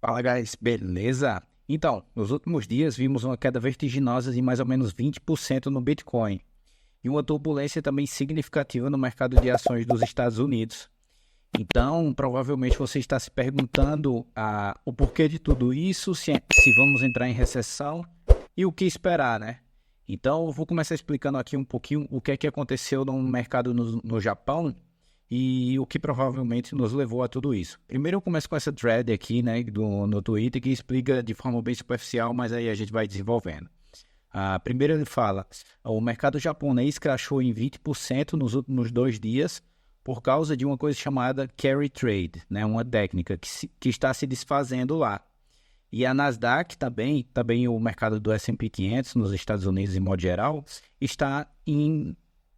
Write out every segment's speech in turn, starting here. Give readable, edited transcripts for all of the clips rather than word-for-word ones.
Fala, guys, beleza? Então, nos últimos dias vimos uma queda vertiginosa de mais ou menos 20% no Bitcoin e uma turbulência também significativa no mercado de ações dos Estados Unidos. Então, provavelmente você está se perguntando o porquê de tudo isso, se vamos entrar em recessão e o que esperar, né? Então, eu vou começar explicando aqui um pouquinho o que é que aconteceu no mercado no Japão e o que provavelmente nos levou a tudo isso. Primeiro eu começo com essa thread aqui, né, no Twitter, que explica de forma bem superficial, mas aí a gente vai desenvolvendo. Primeiro ele fala, o mercado japonês crashou em 20% nos últimos 2 dias por causa de uma coisa chamada carry trade, né, uma técnica que está se desfazendo lá. E a Nasdaq também o mercado do S&P 500 nos Estados Unidos, em modo geral, está em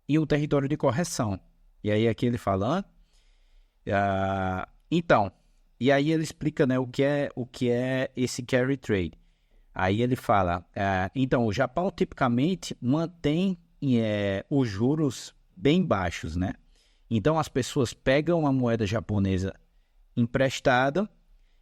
um território de correção. E aí aqui ele fala, então, e aí ele explica, né, o que é esse carry trade. Aí ele fala, então, o Japão tipicamente mantém os juros bem baixos, né? Então as pessoas pegam a moeda japonesa emprestada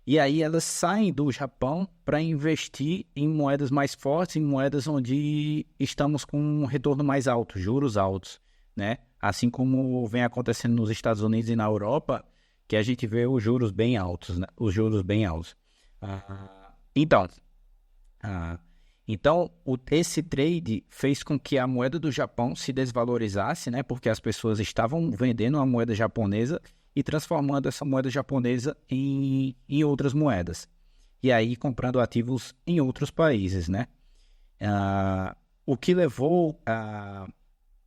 e aí elas saem do Japão para investir em moedas mais fortes, em moedas onde estamos com um retorno mais alto, juros altos, né? Assim como vem acontecendo nos Estados Unidos e na Europa, que a gente vê os juros bem altos, né? Os juros bem altos. Então, ah, esse trade fez com que a moeda do Japão se desvalorizasse, né? Porque as pessoas estavam vendendo a moeda japonesa e transformando essa moeda japonesa em outras moedas. E aí comprando ativos em outros países, né? O que levou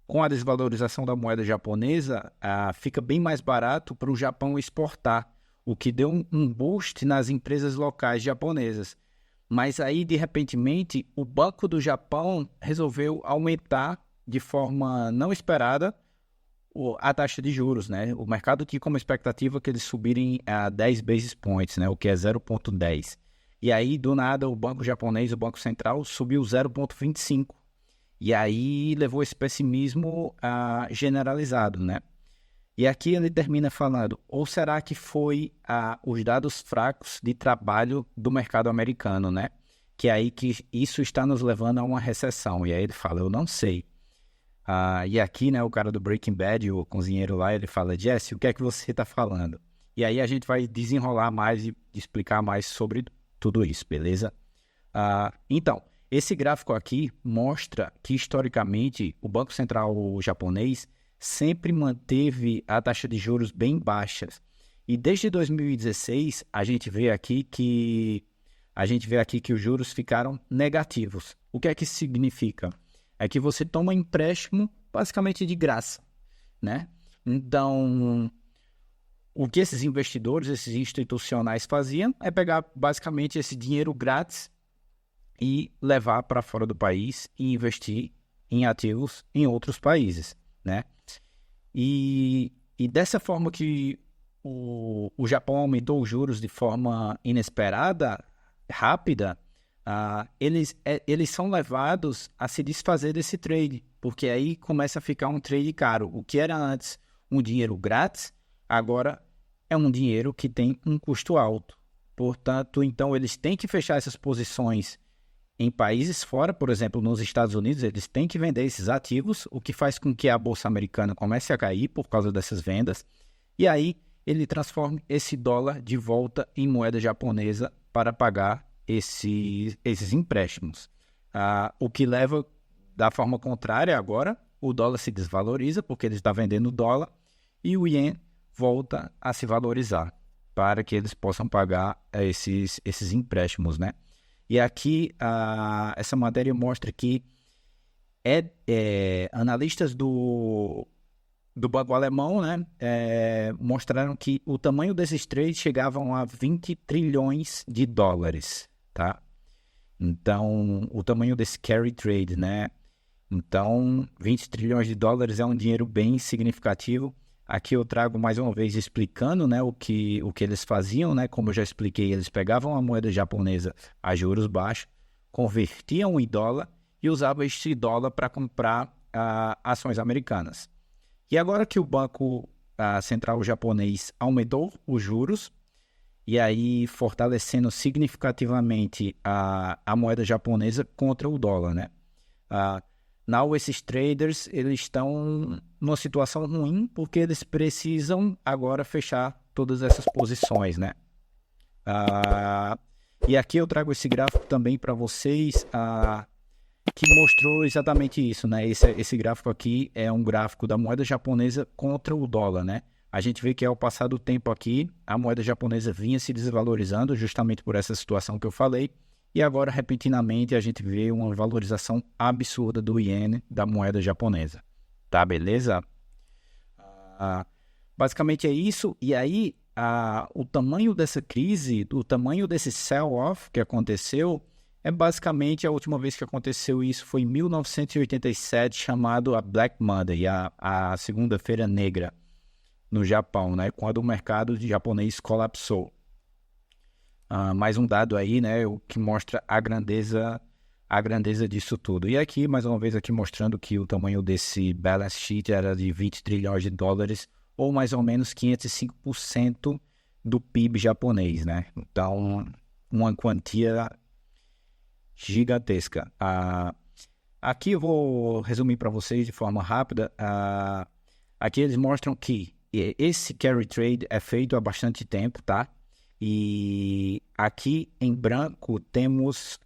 com a desvalorização da moeda japonesa, fica bem mais barato para o Japão exportar, o que deu um boost nas empresas locais japonesas. Mas aí, de repentemente, o Banco do Japão resolveu aumentar de forma não esperada a taxa de juros, né? O mercado tinha como expectativa que eles subirem a 10 basis points, né? O que é 0,10. E aí, do nada, o Banco Japonês, o Banco Central, subiu 0,25. E aí levou esse pessimismo generalizado, né? E aqui ele termina falando, ou será que foi os dados fracos de trabalho do mercado americano, né? Que é aí que isso está nos levando a uma recessão. E aí ele fala, eu não sei. E aqui, né, o cara do Breaking Bad, o cozinheiro lá, ele fala, Jesse, o que é que você está falando? E aí a gente vai desenrolar mais e explicar mais sobre tudo isso, beleza? Então, esse gráfico aqui mostra que, historicamente, o Banco Central japonês sempre manteve a taxa de juros bem baixas. E desde 2016, a gente vê aqui que os juros ficaram negativos. O que é que isso significa? É que você toma empréstimo basicamente de graça, né? Então, o que esses investidores, esses institucionais faziam é pegar basicamente esse dinheiro grátis e levar para fora do país e investir em ativos em outros países, né? E dessa forma que o Japão aumentou os juros de forma inesperada, rápida, eles são levados a se desfazer desse trade, porque aí começa a ficar um trade caro. O que era antes um dinheiro grátis, agora é um dinheiro que tem um custo alto. Portanto, então eles têm que fechar essas posições em países fora, por exemplo, nos Estados Unidos, eles têm que vender esses ativos, o que faz com que a bolsa americana comece a cair por causa dessas vendas, e aí ele transforma esse dólar de volta em moeda japonesa para pagar esses empréstimos. O que leva da forma contrária agora, o dólar se desvaloriza porque ele está vendendo dólar e o ien volta a se valorizar para que eles possam pagar esses empréstimos, né? E aqui, essa matéria mostra que analistas do banco alemão, né, mostraram que o tamanho desses trades chegavam a 20 trilhões de dólares, tá? Então, o tamanho desse carry trade, né? Então, 20 trilhões de dólares é um dinheiro bem significativo. Aqui eu trago mais uma vez explicando, né, o que eles faziam, né? Como eu já expliquei, eles pegavam a moeda japonesa a juros baixos, convertiam em dólar e usavam este dólar para comprar ações americanas. E agora que o Banco Central japonês aumentou os juros, e aí fortalecendo significativamente a moeda japonesa contra o dólar, né? Now, esses traders, eles estão numa situação ruim porque eles precisam agora fechar todas essas posições, né? E aqui eu trago esse gráfico também para vocês, que mostrou exatamente isso, né? Esse gráfico aqui é um gráfico da moeda japonesa contra o dólar, né? A gente vê que ao passar do tempo aqui, a moeda japonesa vinha se desvalorizando justamente por essa situação que eu falei, e agora, repentinamente, a gente vê uma valorização absurda do iene, da moeda japonesa. Tá, beleza? Basicamente é isso. E aí, o tamanho dessa crise, o tamanho desse sell-off que aconteceu, é basicamente a última vez que aconteceu isso foi em 1987, chamado a Black Monday, a Segunda-feira Negra, no Japão, né? Quando o mercado japonês colapsou. Mais um dado aí, né, o que mostra a grandeza disso tudo. E aqui, mais uma vez, aqui mostrando que o tamanho desse balance sheet era de 20 trilhões de dólares, ou mais ou menos 505% do PIB japonês, né? Então, uma quantia gigantesca. Aqui eu vou resumir para vocês de forma rápida. Aqui eles mostram que esse carry trade é feito há bastante tempo, tá? E aqui em branco temos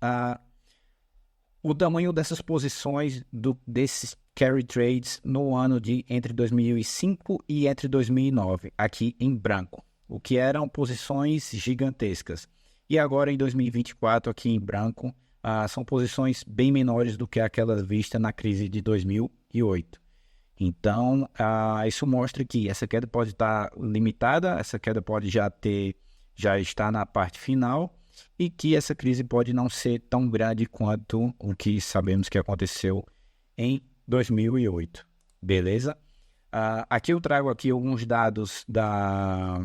o tamanho dessas posições desses carry trades no ano de entre 2005 e entre 2009, aqui em branco, o que eram posições gigantescas. E agora em 2024, aqui em branco, são posições bem menores do que aquelas vistas na crise de 2008. Então, isso mostra que essa queda pode estar limitada, essa queda pode já está na parte final, e que essa crise pode não ser tão grande quanto o que sabemos que aconteceu em 2008. Beleza? Aqui eu trago aqui alguns dados da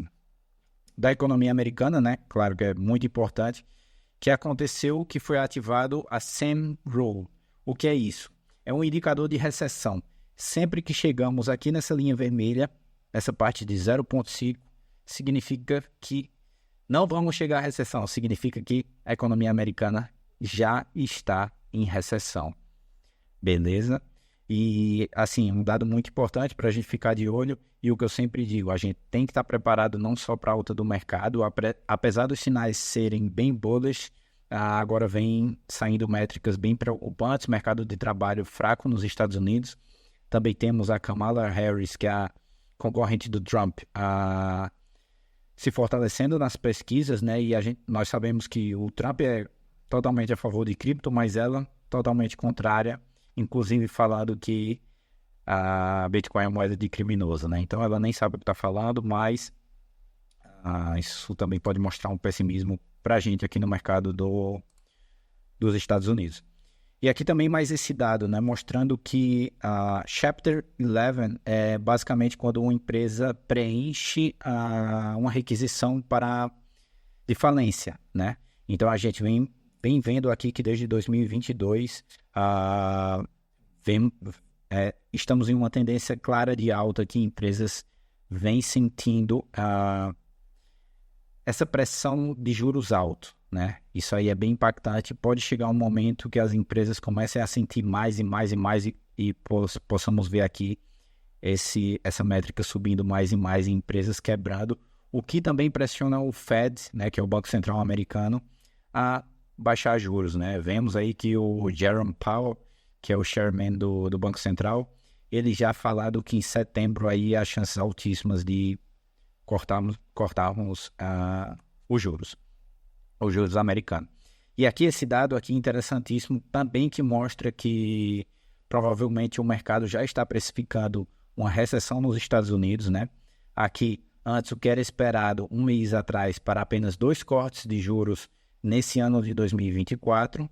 economia americana, né? Claro que é muito importante, que aconteceu, que foi ativado a SEM Rule. O que é isso? É um indicador de recessão. Sempre que chegamos aqui nessa linha vermelha, essa parte de 0,5, significa que não vamos chegar à recessão, significa que a economia americana já está em recessão. Beleza? E, assim, um dado muito importante para a gente ficar de olho, e o que eu sempre digo, a gente tem que estar preparado não só para a alta do mercado, apesar dos sinais serem bem bullish, agora vem saindo métricas bem preocupantes, mercado de trabalho fraco nos Estados Unidos. Também temos a Kamala Harris, que é a concorrente do Trump, se fortalecendo nas pesquisas, né? E nós sabemos que o Trump é totalmente a favor de cripto, mas ela totalmente contrária, inclusive falando que a Bitcoin é moeda de criminoso, né? Então ela nem sabe o que está falando, mas isso também pode mostrar um pessimismo para a gente aqui no mercado dos Estados Unidos. E aqui também mais esse dado, né, mostrando que Chapter 11 é basicamente quando uma empresa preenche uma requisição de falência, né? Então a gente vem vendo aqui que desde 2022 estamos em uma tendência clara de alta, que empresas vêm sentindo essa pressão de juros altos, né? Isso aí é bem impactante. Pode chegar um momento que as empresas comecem a sentir mais e mais e mais e possamos ver aqui essa métrica subindo mais e mais e empresas quebrando, o que também pressiona o Fed, né, que é o Banco Central americano, a baixar juros, né? Vemos aí que o Jerome Powell, que é o chairman do Banco Central, ele já falado que em setembro aí há chances altíssimas de cortarmos os juros americanos. E aqui esse dado aqui interessantíssimo também, que mostra que provavelmente o mercado já está precificando uma recessão nos Estados Unidos, né? Aqui, antes o que era esperado um mês atrás para apenas 2 cortes de juros nesse ano de 2024,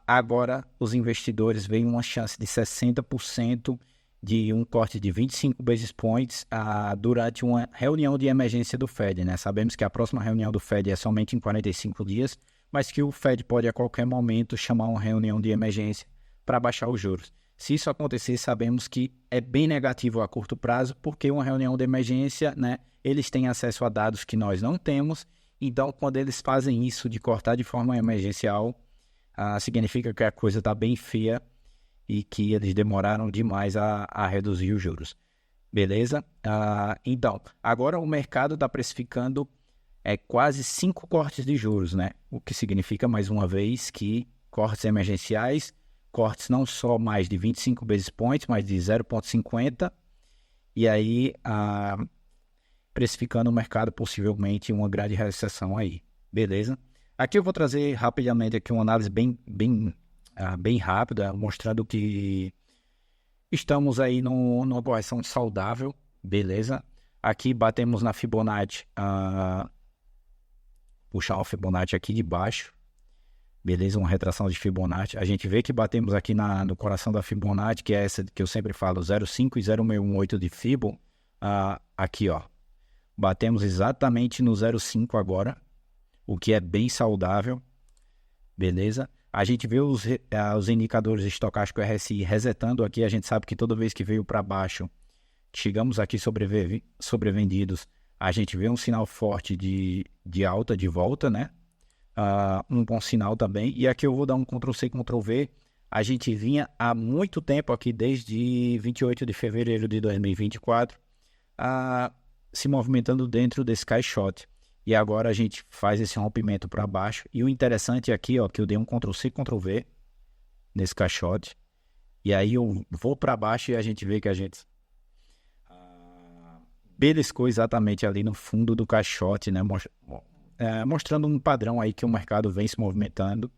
agora os investidores veem uma chance de 60% de um corte de 25 basis points durante uma reunião de emergência do Fed, né? Sabemos que a próxima reunião do Fed é somente em 45 dias, mas que o Fed pode a qualquer momento chamar uma reunião de emergência para baixar os juros. Se isso acontecer, sabemos que é bem negativo a curto prazo, porque uma reunião de emergência, né, eles têm acesso a dados que nós não temos, Então, quando eles fazem isso de cortar de forma emergencial, significa que a coisa está bem feia e que eles demoraram demais a reduzir os juros. Beleza? Então, agora o mercado está precificando quase 5 cortes de juros, né? O que significa, mais uma vez, que cortes emergenciais, cortes não só mais de 25 basis points, mas de 0,50, e aí precificando o mercado possivelmente uma grande recessão aí. Beleza? Aqui eu vou trazer rapidamente aqui uma análise bem rápida, mostrando que estamos aí numa correção saudável, beleza? Aqui batemos na Fibonacci, puxar o Fibonacci aqui de baixo, beleza? Uma retração de Fibonacci. A gente vê que batemos aqui no coração da Fibonacci, que é essa que eu sempre falo, 0,5 e 0,618 de Fibo. Aqui, ó, batemos exatamente no 0,5 agora, o que é bem saudável, beleza? A gente vê os indicadores estocásticos RSI resetando aqui. A gente sabe que toda vez que veio para baixo, chegamos aqui sobrevendidos, a gente vê um sinal forte de alta de volta, né? Um bom sinal também. E aqui eu vou dar um Ctrl+C, Ctrl+V. A gente vinha há muito tempo aqui, desde 28 de fevereiro de 2024, se movimentando dentro desse caixote. E agora a gente faz esse rompimento para baixo. E o interessante aqui, ó, que eu dei um Ctrl+C, Ctrl+V nesse caixote. E aí eu vou para baixo e a gente vê que a gente beliscou exatamente ali no fundo do caixote, né? Mostrando um padrão aí que o mercado vem se movimentando.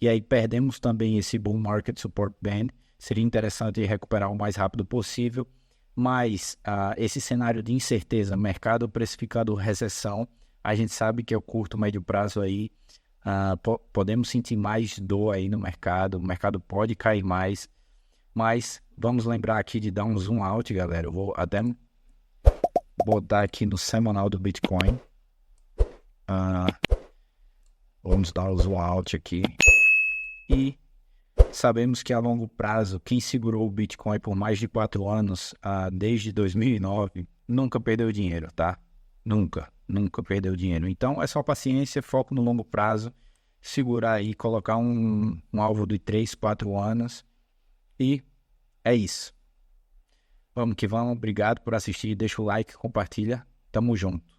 E aí perdemos também esse Bull Market Support Band. Seria interessante recuperar o mais rápido possível. Mas esse cenário de incerteza, mercado precificado recessão, a gente sabe que é o curto, médio prazo aí, podemos sentir mais dor aí no mercado, o mercado pode cair mais, mas vamos lembrar aqui de dar um zoom out, galera. Eu vou até botar aqui no semanal do Bitcoin, vamos dar um zoom out aqui, e sabemos que a longo prazo, quem segurou o Bitcoin por mais de 4 anos, desde 2009, nunca perdeu dinheiro, tá? Nunca perdeu dinheiro. Então é só paciência, foco no longo prazo, segurar aí, colocar um alvo de 3, 4 anos e é isso. Vamos que vamos, obrigado por assistir, deixa o like, compartilha, tamo junto.